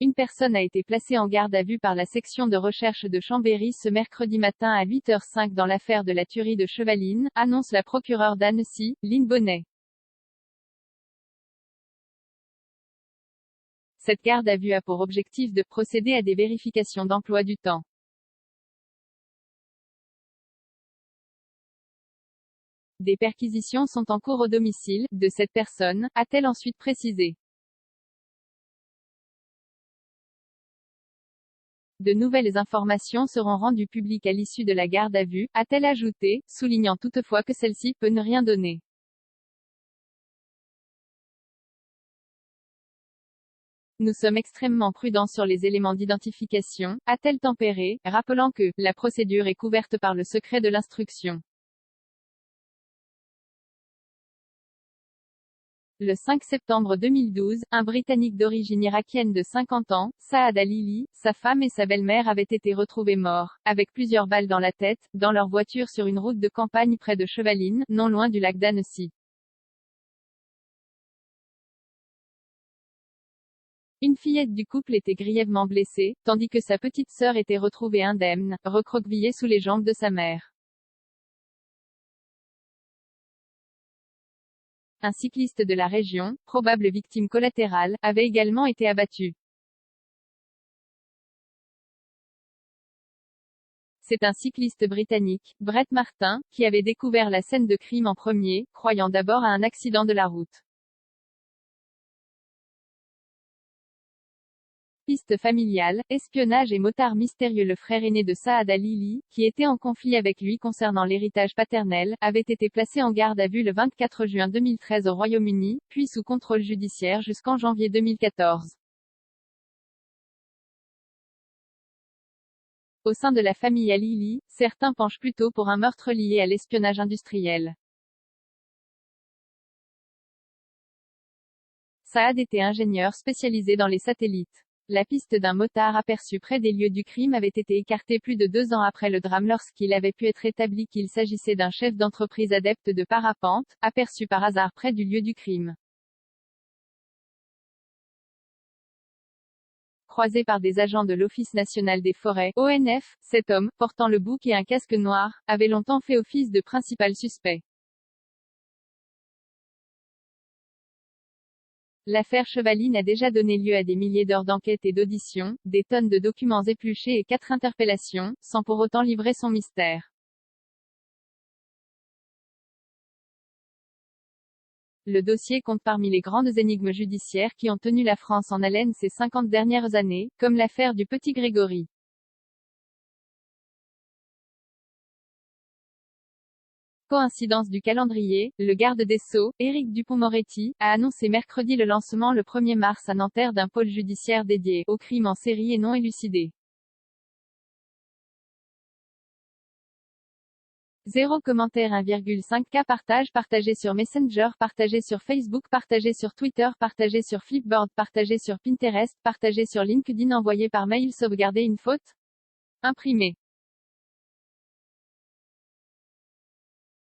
Une personne a été placée en garde à vue par la section de recherche de Chambéry ce mercredi matin à 8h05 dans l'affaire de la tuerie de Chevaline, annonce la procureure d'Annecy, Lynne Bonnet. Cette garde à vue a pour objectif de procéder à des vérifications d'emploi du temps. Des perquisitions sont en cours au domicile de cette personne, a-t-elle ensuite précisé. De nouvelles informations seront rendues publiques à l'issue de la garde à vue, a-t-elle ajouté, soulignant toutefois que celle-ci peut ne rien donner. Nous sommes extrêmement prudents sur les éléments d'identification, a-t-elle tempéré, rappelant que la procédure est couverte par le secret de l'instruction. Le 5 septembre 2012, un Britannique d'origine irakienne de 50 ans, Saad Al-Hili, sa femme et sa belle-mère avaient été retrouvés morts, avec plusieurs balles dans la tête, dans leur voiture sur une route de campagne près de Chevaline, non loin du lac d'Annecy. Une fillette du couple était grièvement blessée, tandis que sa petite sœur était retrouvée indemne, recroquevillée sous les jambes de sa mère. Un cycliste de la région, probable victime collatérale, avait également été abattu. C'est un cycliste britannique, Brett Martin, qui avait découvert la scène de crime en premier, croyant d'abord à un accident de la route. Piste familiale, espionnage et motard mystérieux. Le frère aîné de Saad Al-Hili, qui était en conflit avec lui concernant l'héritage paternel, avait été placé en garde à vue le 24 juin 2013 au Royaume-Uni, puis sous contrôle judiciaire jusqu'en janvier 2014. Au sein de la famille Al-Hili, certains penchent plutôt pour un meurtre lié à l'espionnage industriel. Saad était ingénieur spécialisé dans les satellites. La piste d'un motard aperçu près des lieux du crime avait été écartée plus de 2 ans après le drame lorsqu'il avait pu être établi qu'il s'agissait d'un chef d'entreprise adepte de parapente, aperçu par hasard près du lieu du crime. Croisé par des agents de l'Office national des forêts, ONF, cet homme, portant le bouc et un casque noir, avait longtemps fait office de principal suspect. L'affaire Chevaline a déjà donné lieu à des milliers d'heures d'enquête et d'auditions, des tonnes de documents épluchés et 4 interpellations, sans pour autant livrer son mystère. Le dossier compte parmi les grandes énigmes judiciaires qui ont tenu la France en haleine ces 50 dernières années, comme l'affaire du petit Grégory. Coïncidence du calendrier, le garde des Sceaux, Éric Dupond-Moretti, a annoncé mercredi le lancement le 1er mars à Nanterre d'un pôle judiciaire dédié aux crimes en série et non élucidés. 0 commentaire 1,5 K partagé sur Messenger, partagé sur Facebook, partagé sur Twitter, partagé sur Flipboard, partagé sur Pinterest, partagé sur LinkedIn, envoyé par mail, sauvegarder une faute, imprimé.